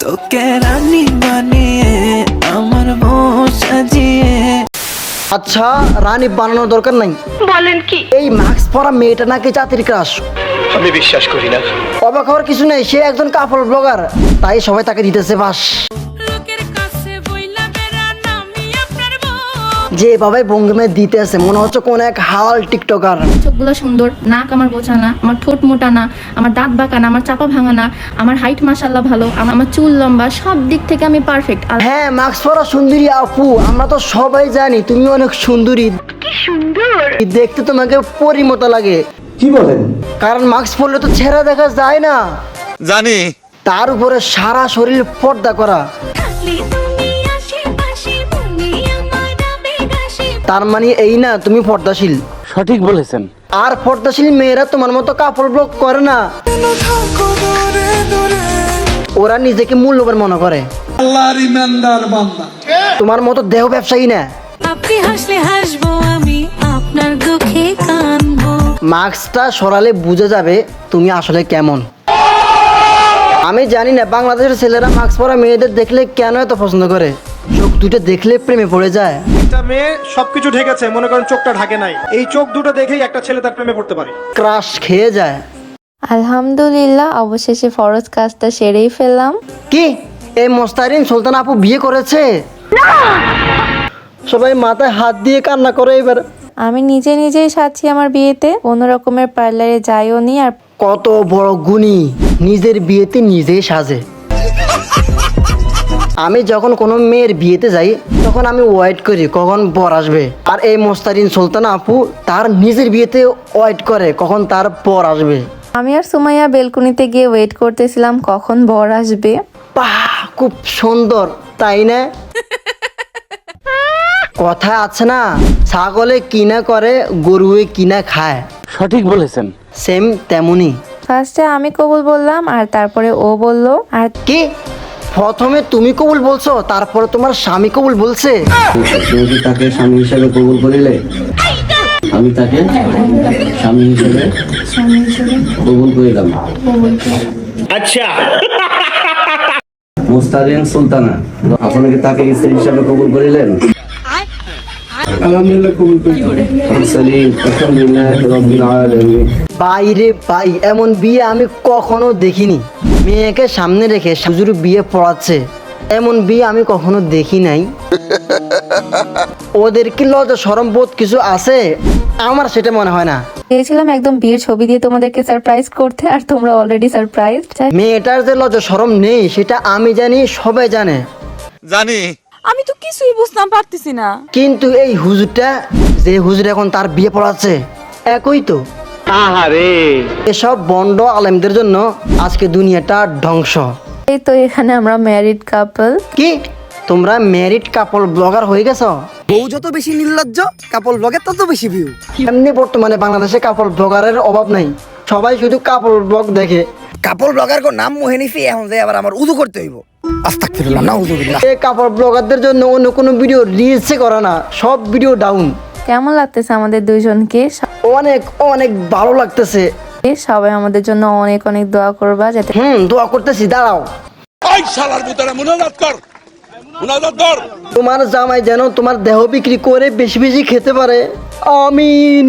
তোকে রানী বানিয়ে আমার বউ সাজিয়ে। আচ্ছা, রানী বানানোর দরকার নাই। বলেন কি? এই মাস্ক পরা মেয়েটা নাকি জাতির ক্রাশ। আমি বিশ্বাস করি না। অবাক হওয়ার কিছু নেই, সে একজন কাপড় ব্লগার, তাই সবাই তাকে দিতেছে বাস। যেভাবে ভঙ্গিমে দিতেছে মনে হচ্ছে কোন এক হাওয়াল টিকটকার। চোখগুলো সুন্দর, নাক আমার বোঝা না, আমার ঠোঁট মোটা না, আমার দাঁত বাঁকা না, আমার চাপা ভাঙা না, আমার হাইট মাশাআল্লাহ ভালো, আমার চুল লম্বা, সব দিক থেকে আমি পারফেক্ট। হ্যাঁ, মাস্ক পরা সুন্দরী আপু, আমরা তো সবাই জানি তুমি অনেক সুন্দরী। কি সুন্দর! দেখতে তোমাকে পরীর মতো লাগে। কি বলেন? কারণ মাস্ক পরলে তো চেহারা দেখা যায় না, জানি। তার উপরে সারা শরীর পর্দা করা। তার মানে এই না তুমি পর্দাশীল। সঠিক বলেছেন। আর পর্দাশীল মেয়েরা তোমার মতো কাপড় ব্লগ করে না, ওরা নিজেকে মূল্যবান মনে করে। আল্লাহর ইমানদার বান্দা। তোমার মতো দেহ ব্যবসায়ী না। আপনি হাসলে হাসবো, আমি আপনার দুঃখে কাঁদবো। মাস্কটা সরালে বুঝে যাবে তুমি আসলে কেমন। আমি জানি না বাংলাদেশের ছেলেরা মাস্ক পরা মেয়েদের দেখলে কেন এত পছন্দ করে। চোখ দুটো দেখলে প্রেমে পড়ে যায়। একটা মেয়ে সবকিছু ঢেকেছে, মনে করেন চোখটা ঢাকে নাই, এই চোখ দুটো দেখেই একটা ছেলে তার প্রেমে পড়তে পারে। ক্রাশ খেয়ে যায়। আলহামদুলিল্লাহ, অবশেষে ফরজ কাজটা সেরেই ফেললাম। কি এই মোস্তারিন সুলতান আপু বিয়ে করেছে? সবাই মাথায় হাত দিয়ে কান্না করে। এবার আমি নিজেই সাজছি আমার বিয়েতে, কোনো রকমের পার্লারে যাইও নি। আর কত বড় গুণী, নিজের বিয়েতে নিজেই সাজে। আমি যখন কোনো মেয়ের বিয়েতে যাই তখন আমি ওয়েট করি কখন বর আসবে। আর এই মোস্তারিন সুলতান আপু তার নিজের বিয়েতে ওয়েট করে কখন তার বর আসবে। আমি আর সুমাইয়া বেলকুনিতে গিয়ে ওয়েট করতেছিলাম কখন বর আসবে। বাহ, খুব সুন্দর তাই না? কথা আছে না, ছাগলে কিনা করে গরুয়ে কিনা খায়। সঠিক বলেছেন। সেম তেমনি। ফার্স্টে আমি কবুল বললাম, আর তারপরে ও বলল। আর কি প্রথমে তুমি কবুল বলছো, তারপরে তোমার স্বামী কবুল বলছে? তুমি তাকে স্বামী হিসেবে কবুল করিলে, আমি তাকে স্বামী হিসেবে কবুল করিলাম। আচ্ছা। মুস্তারিন সুলতানা, আপনি কি তাকে স্ত্রী হিসেবে কবুল করিলেন? আলহামদুলিল্লাহ কবুল করি। আলহামদুলিল্লাহ রাব্বিল আলামিন। বাইরে ভাই, এমন বিয়ে আমি কখনো দেখিনি। মেয়েকে সামনে রেখে হুজুর বিয়ে পড়াচ্ছে, এমন বিয়ে আমি কখনো দেখি নাই। ওদের কি লজ্জা শরম বোধ কিছু আছে? আমার সেটা মনে হয় না। চেয়েছিলাম একদম বিয়ের ছবি দিয়ে তোমাদেরকে সারপ্রাইজ করতে, আর তোমরা অলরেডি সারপ্রাইজ। মেয়েটার যে লজ্জা শরম নেই সেটা আমি জানি, সবাই জানে। জানি। আমি তো কিছুই বুঝতাম পারতেছি না। কিন্তু এই হুজুরটা, যে হুজুর এখন তার বিয়ে পড়াচ্ছে, একই তো। আহারে, এসব বন্ড আলেমদের জন্য আজকে দুনিয়াটা ধ্বংস। এই তো এখানে আমরা ম্যারিড কাপল। কি তোমরা ম্যারিড কাপল ব্লগার হয়ে গেছো? বউ যত বেশি নির্লজ্জ, কাপল ব্লগের তত বেশি ভিউ। এমনি বর্তমানে বাংলাদেশে কাপল ব্লগারের অভাব নাই, সবাই শুধু কাপল ব্লগ দেখে। কাপল ব্লগার কো নাম মোহেনিফি, এখন যে আবার আমার উযু করতে হইব। আস্তাগফিরুল্লাহ, নাউযুবিল্লাহ। এই কাপল ব্লগারদের জন্য অন্য কোনো ভিডিও রিলসে করে না, সব ভিডিও ডাউন। কেমন লাগতেছে আমাদের দুইজনকে? অনেক অনেক ভালো লাগতেছে। সবাই আমাদের জন্য অনেক অনেক দোয়া করবা, যাতে দোয়া করতেছি। দাঁড়াও, ওই শালার ভিতরে মুনাজাত কর, মুনাজাত কর। তোমার জামাই যেন তোমার দেহ বিক্রি করে বেশি বেশি খেতে পারে, আমিন।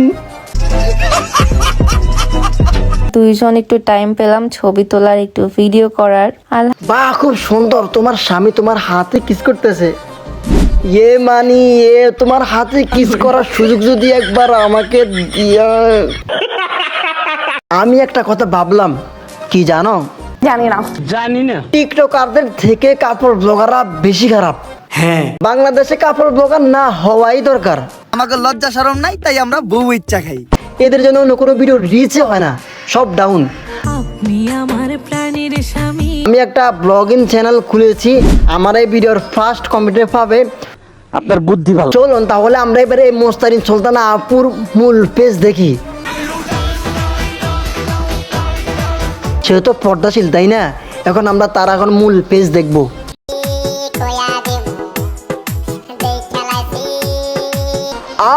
দুইজন একটু টাইম পেলাম ছবি তোলার, একটু ভিডিও করার। বাহ, খুব সুন্দর। তোমার স্বামী তোমার হাতে কিস করতেছে। ইয়ে মানি এ তোমার হাতে কিস করার সুযোগ যদি একবার আমাকে দিয়া। আমি একটা কথা ভাবলাম, কি জানো? জানি না। টিকটকারদের থেকে কাপড় ব্লগাররা বেশি খারাপ। হ্যাঁ, বাংলাদেশে কাপড় ব্লগার না হওয়াই দরকার। আমাকে লজ্জা শরম নাই, তাই আমরা বউ ইচ্ছা খাই। এদের জন্য অন্য কোনো ভিডিও রিচে হয় না, সব ডাউন। আপনি আমার প্রাণের স্বামী। আমি একটা ব্লগিং চ্যানেল খুলেছি, আমার এই ভিডিওর ফার্স্ট কমেন্টে পাবে। আপনার বুদ্ধি ভালো। চলুন তাহলে আমরা এবারে এই মোস্তারিন সুলতানা আপুর মূল পেজ দেখি। সে তো পর্দাশীল তাই না? এখন আমরা তার এখন মূল পেজ দেখব।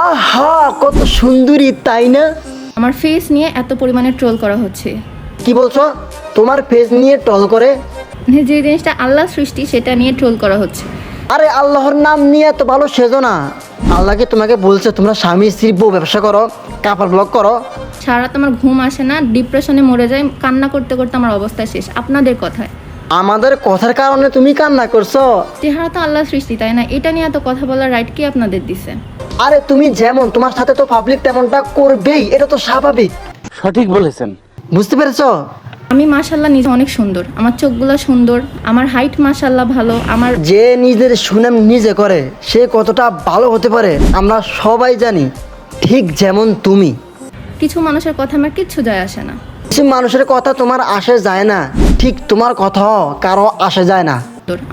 আহা, কত সুন্দরী তাই না? আমার ফেস নিয়ে এত পরিমাণে ট্রোল করা হচ্ছে। কি বলছো? তোমার পেজ নিয়ে ট্রল করে? যে জিনিসটা আল্লাহ সৃষ্টি সেটা নিয়ে ট্রোল করা হচ্ছে। আরে আল্লাহর নাম নিয়ে এত ভালো সেজো না। আল্লাহকে তোমাকে বলছে তোমরা স্বামী স্ত্রী বউ ব্যবসা করো, কাপড় ব্লগ করো। সারা রাত আমার ঘুম আসে না, ডিপ্রেশনে মরে যায়, কান্না করতে করতে আমার অবস্থা শেষ আপনাদের কথায়। আমাদের কথার কারণে তুমি কান্না করছো? চেহারা তো আল্লাহ সৃষ্টি, তাই না? এটা নিয়ে এত কথা বলার রাইট কি আপনাদের দিছে? আরে তুমি যেমন, তোমার সাথে তো পাবলিক তেমনটা করবেই, এটা তো স্বাভাবিক। সঠিক বলেছেন। বুঝতে পেরেছো? আমি মাশাল্লাহ নিজে অনেক সুন্দর, আমার চোখগুলো সুন্দর, আমার হাইট মাশাল্লাহ ভালো। আমার যে নিজের সুনাম নিজে করে সে কতটা ভালো হতে পারে আমরা সবাই জানি, ঠিক যেমন তুমি। কিছু মানুষের কথা আমার কিচ্ছু যায় আসে না। কিছু মানুষের কথা তোমার আসে যায় না, ঠিক তোমার কথাও কারো আসে যায় না।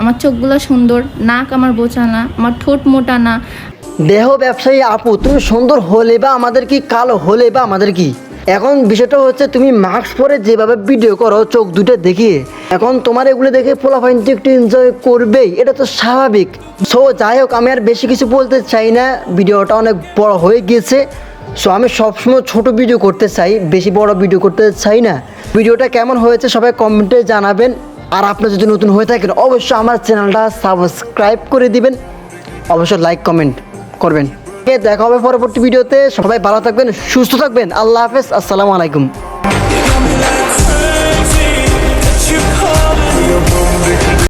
আমার চোখগুলো সুন্দর, নাক আমার বোচা না, আমার ঠোঁট মোটা না। দেহ ব্যবসায়ী আপু, তুমি সুন্দর হলে বা আমাদের কি, কালো হলে বা আমাদের কি। এখন বিষয়টা হচ্ছে তুমি মাস্ক পরে যেভাবে ভিডিও করো চোখ দুটো দেখিয়ে, এখন তোমার এগুলো দেখে পোলাপাইন তো একটু এনজয় করবেই, এটা তো স্বাভাবিক। সো যাই হোক, আমি আর বেশি কিছু বলতে চাই না, ভিডিওটা অনেক বড় হয়ে গিয়েছে। সো আমি সবসময় ছোট ভিডিও করতে চাই, বেশি বড় ভিডিও করতে চাই না। ভিডিওটা কেমন হয়েছে সবাই কমেন্টে জানাবেন। আর আপনি যদি নতুন হয়ে থাকেন অবশ্যই আমার চ্যানেলটা সাবস্ক্রাইব করে দিবেন, অবশ্যই লাইক কমেন্ট করবেন। দেখা হবে পরবর্তী ভিডিওতে। সবাই ভালো থাকবেন, সুস্থ থাকবেন। আল্লাহ হাফেজ, আসসালামু আলাইকুম।